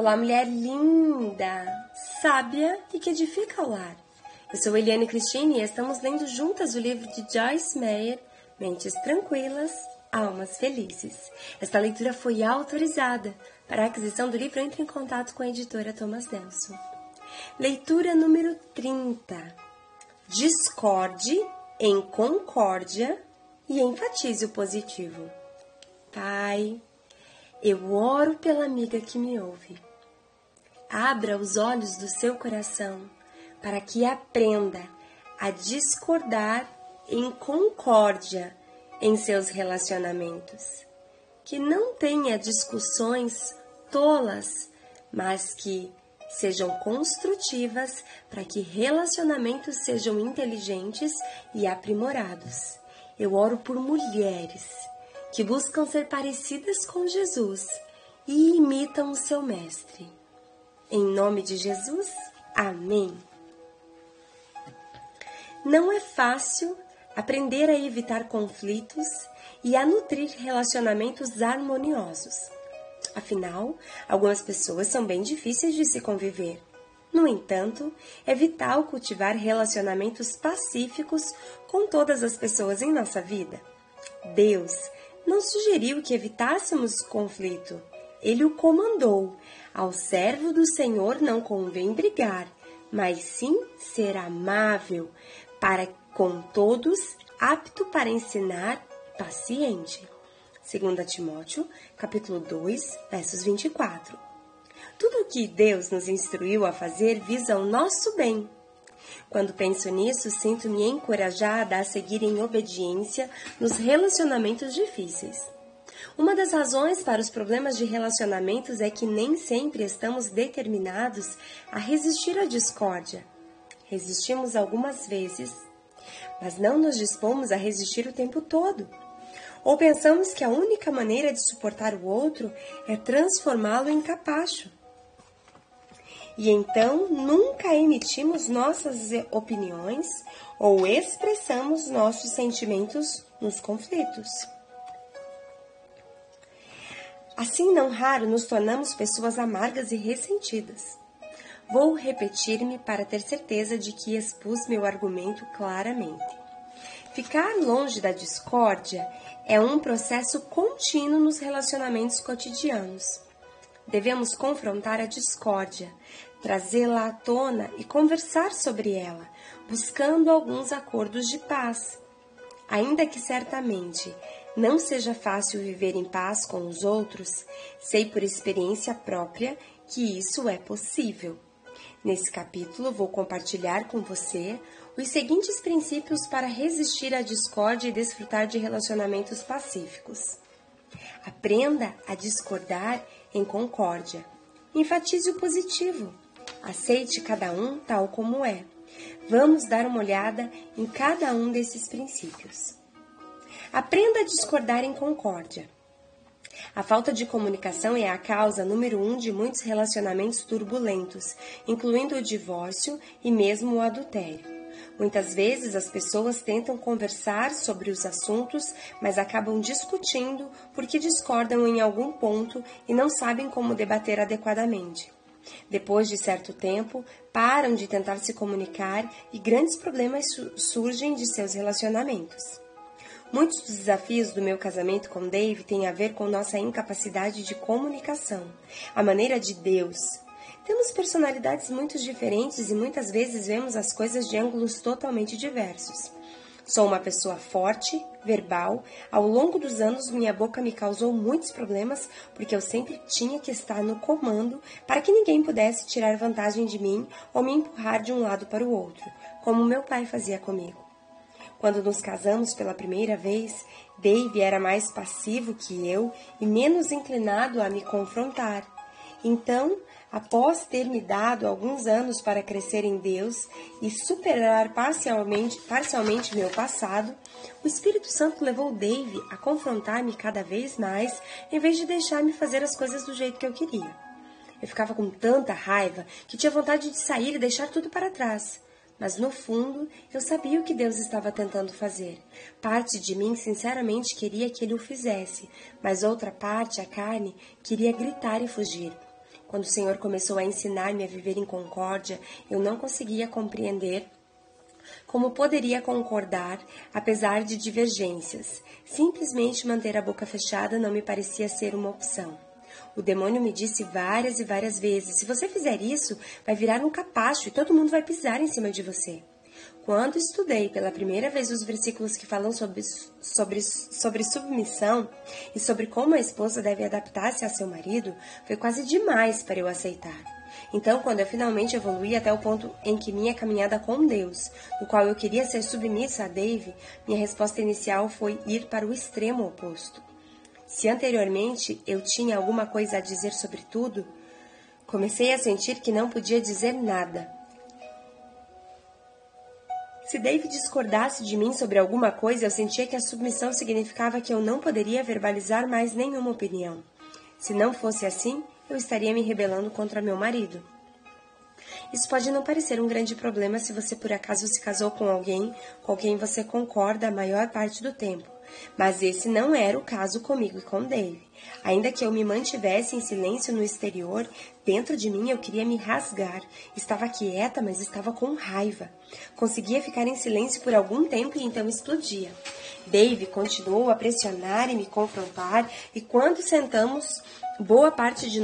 Olá, mulher linda, sábia e que edifica o lar. Eu sou Eliane Cristine e estamos lendo juntas o livro de Joyce Meyer, Mentes Tranquilas, Almas Felizes. Esta leitura foi autorizada. Para a aquisição do livro, entre em contato com a editora Thomas Nelson. Leitura número 30. Discorde em concórdia e enfatize o positivo. Pai, eu oro pela amiga que me ouve. Abra os olhos do seu coração para que aprenda a discordar em concórdia em seus relacionamentos. Que não tenha discussões tolas, mas que sejam construtivas para que relacionamentos sejam inteligentes e aprimorados. Eu oro por mulheres que buscam ser parecidas com Jesus e imitam o seu mestre. Em nome de Jesus, amém. Não é fácil aprender a evitar conflitos e a nutrir relacionamentos harmoniosos. Afinal, algumas pessoas são bem difíceis de se conviver. No entanto, é vital cultivar relacionamentos pacíficos com todas as pessoas em nossa vida. Deus não sugeriu que evitássemos conflito. Ele o comandou. Ao servo do Senhor não convém brigar, mas sim ser amável, para com todos, apto para ensinar, paciente. 2 Timóteo, capítulo 2, versos 24. Tudo o que Deus nos instruiu a fazer visa o nosso bem. Quando penso nisso, sinto-me encorajada a seguir em obediência nos relacionamentos difíceis. Uma das razões para os problemas de relacionamentos é que nem sempre estamos determinados a resistir à discórdia. Resistimos algumas vezes, mas não nos dispomos a resistir o tempo todo. Ou pensamos que a única maneira de suportar o outro é transformá-lo em capacho. E então nunca emitimos nossas opiniões ou expressamos nossos sentimentos nos conflitos. Assim, não raro, nos tornamos pessoas amargas e ressentidas. Vou repetir-me para ter certeza de que expus meu argumento claramente. Ficar longe da discórdia é um processo contínuo nos relacionamentos cotidianos. Devemos confrontar a discórdia, trazê-la à tona e conversar sobre ela, buscando alguns acordos de paz. Ainda que certamente não seja fácil viver em paz com os outros, sei por experiência própria que isso é possível. Nesse capítulo, vou compartilhar com você os seguintes princípios para resistir à discórdia e desfrutar de relacionamentos pacíficos. Aprenda a discordar em concórdia. Enfatize o positivo. Aceite cada um tal como é. Vamos dar uma olhada em cada um desses princípios. Aprenda a discordar em concórdia. A falta de comunicação é a causa número 1 de muitos relacionamentos turbulentos, incluindo o divórcio e mesmo o adultério. Muitas vezes as pessoas tentam conversar sobre os assuntos, mas acabam discutindo porque discordam em algum ponto e não sabem como debater adequadamente. Depois de certo tempo, param de tentar se comunicar e grandes problemas surgem de seus relacionamentos. Muitos dos desafios do meu casamento com Dave têm a ver com nossa incapacidade de comunicação, a maneira de Deus. Temos personalidades muito diferentes e muitas vezes vemos as coisas de ângulos totalmente diversos. Sou uma pessoa forte, verbal. Ao longo dos anos, minha boca me causou muitos problemas porque eu sempre tinha que estar no comando para que ninguém pudesse tirar vantagem de mim ou me empurrar de um lado para o outro, como meu pai fazia comigo. Quando nos casamos pela primeira vez, Dave era mais passivo que eu e menos inclinado a me confrontar. Então, após ter me dado alguns anos para crescer em Deus e superar parcialmente meu passado, o Espírito Santo levou Dave a confrontar-me cada vez mais, em vez de deixar-me fazer as coisas do jeito que eu queria. Eu ficava com tanta raiva que tinha vontade de sair e deixar tudo para trás. Mas, no fundo, eu sabia o que Deus estava tentando fazer. Parte de mim, sinceramente, queria que Ele o fizesse, mas outra parte, a carne, queria gritar e fugir. Quando o Senhor começou a ensinar-me a viver em concórdia, eu não conseguia compreender como poderia concordar, apesar de divergências. Simplesmente manter a boca fechada não me parecia ser uma opção. O demônio me disse várias e várias vezes: se você fizer isso, vai virar um capacho e todo mundo vai pisar em cima de você. Quando estudei pela primeira vez os versículos que falam sobre submissão e sobre como a esposa deve adaptar-se a seu marido, foi quase demais para eu aceitar. Então, quando eu finalmente evoluí até o ponto em que minha caminhada com Deus, no qual eu queria ser submissa a Dave, minha resposta inicial foi ir para o extremo oposto. Se anteriormente eu tinha alguma coisa a dizer sobre tudo, comecei a sentir que não podia dizer nada. Se Dave discordasse de mim sobre alguma coisa, eu sentia que a submissão significava que eu não poderia verbalizar mais nenhuma opinião. Se não fosse assim, eu estaria me rebelando contra meu marido. Isso pode não parecer um grande problema se você por acaso se casou com alguém com quem você concorda a maior parte do tempo. Mas esse não era o caso comigo e com Dave. Ainda que eu me mantivesse em silêncio no exterior, dentro de mim eu queria me rasgar. Estava quieta, mas estava com raiva. Conseguia ficar em silêncio por algum tempo e então explodia. Dave continuou a pressionar e me confrontar, e quando sentamos boa parte de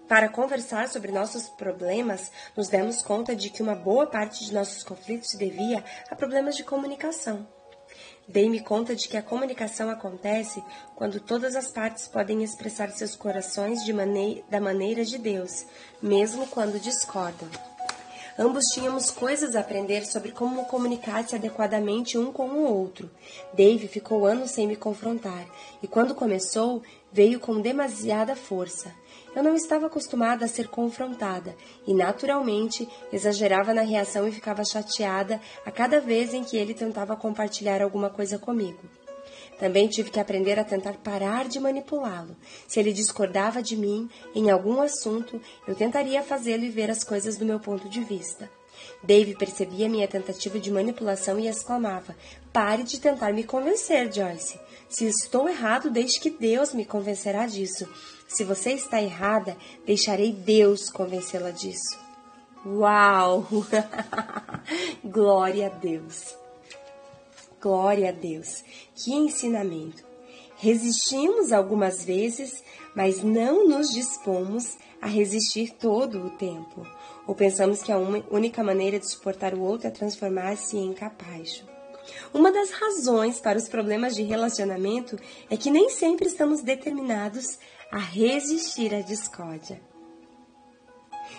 para conversar sobre nossos problemas, nos demos conta de que uma boa parte de nossos conflitos se devia a problemas de comunicação. Dei-me conta de que a comunicação acontece quando todas as partes podem expressar seus corações da maneira de Deus, mesmo quando discordam. Ambos tínhamos coisas a aprender sobre como comunicar-se adequadamente um com o outro. Dave ficou anos sem me confrontar, e quando começou, veio com demasiada força. Eu não estava acostumada a ser confrontada, e naturalmente exagerava na reação e ficava chateada a cada vez em que ele tentava compartilhar alguma coisa comigo. Também tive que aprender a tentar parar de manipulá-lo. Se ele discordava de mim em algum assunto, eu tentaria fazê-lo ver as coisas do meu ponto de vista. Dave percebia minha tentativa de manipulação e exclamava: "Pare de tentar me convencer, Joyce. Se estou errado, deixe que Deus me convencerá disso. Se você está errada, deixarei Deus convencê-la disso." Uau! Glória a Deus! Glória a Deus! Que ensinamento! Resistimos algumas vezes, mas não nos dispomos a resistir todo o tempo. Ou pensamos que a única maneira de suportar o outro é transformar-se em capacho. Uma das razões para os problemas de relacionamento é que nem sempre estamos determinados a resistir à discórdia.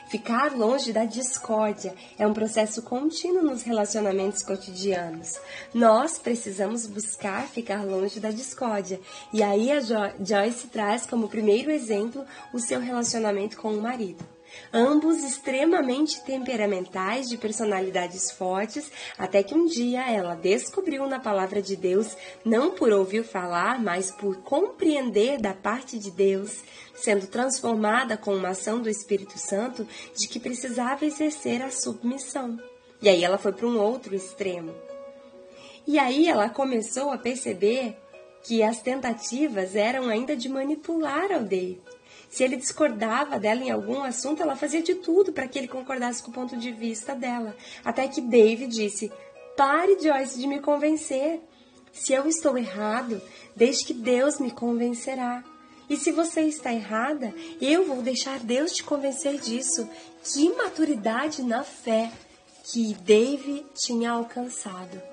Ficar longe da discórdia é um processo contínuo nos relacionamentos cotidianos. Nós precisamos buscar ficar longe da discórdia. E aí a Joyce traz como primeiro exemplo o seu relacionamento com o marido. Ambos extremamente temperamentais, de personalidades fortes, até que um dia ela descobriu na palavra de Deus, não por ouvir falar, mas por compreender da parte de Deus, sendo transformada com uma ação do Espírito Santo, de que precisava exercer a submissão. E aí ela foi para um outro extremo. E aí ela começou a perceber que as tentativas eram ainda de manipular ao Dave. Se ele discordava dela em algum assunto, ela fazia de tudo para que ele concordasse com o ponto de vista dela. Até que Dave disse: "Pare, Joyce, de me convencer. Se eu estou errado, deixe que Deus me convencerá. E se você está errada, eu vou deixar Deus te convencer disso." Que maturidade na fé que Dave tinha alcançado.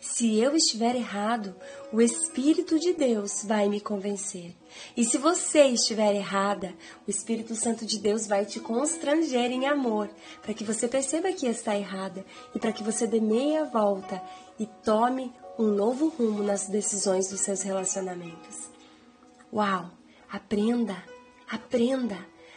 Se eu estiver errado, o Espírito de Deus vai me convencer. E se você estiver errada, o Espírito Santo de Deus vai te constranger em amor, para que você perceba que está errada e para que você dê meia volta e tome um novo rumo nas decisões dos seus relacionamentos. Uau! Aprenda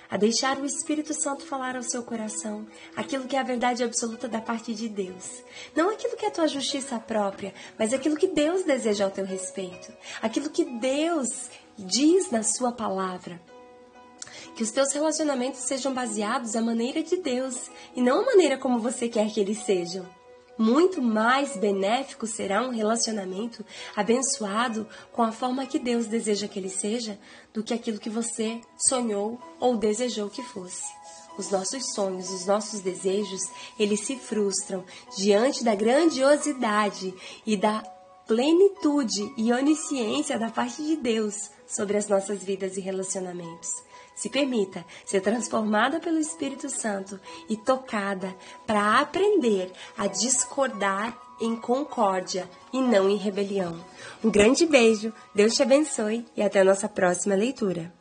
a deixar o Espírito Santo falar ao seu coração aquilo que é a verdade absoluta da parte de Deus. Não aquilo que é a tua justiça própria, mas aquilo que Deus deseja ao teu respeito. Aquilo que Deus diz na sua palavra. Que os teus relacionamentos sejam baseados à maneira de Deus e não à maneira como você quer que eles sejam. Muito mais benéfico será um relacionamento abençoado com a forma que Deus deseja que ele seja do que aquilo que você sonhou ou desejou que fosse. Os nossos sonhos, os nossos desejos, eles se frustram diante da grandiosidade e da plenitude e onisciência da parte de Deus sobre as nossas vidas e relacionamentos. Se permita ser transformada pelo Espírito Santo e tocada para aprender a discordar em concórdia e não em rebelião. Um grande beijo, Deus te abençoe e até a nossa próxima leitura.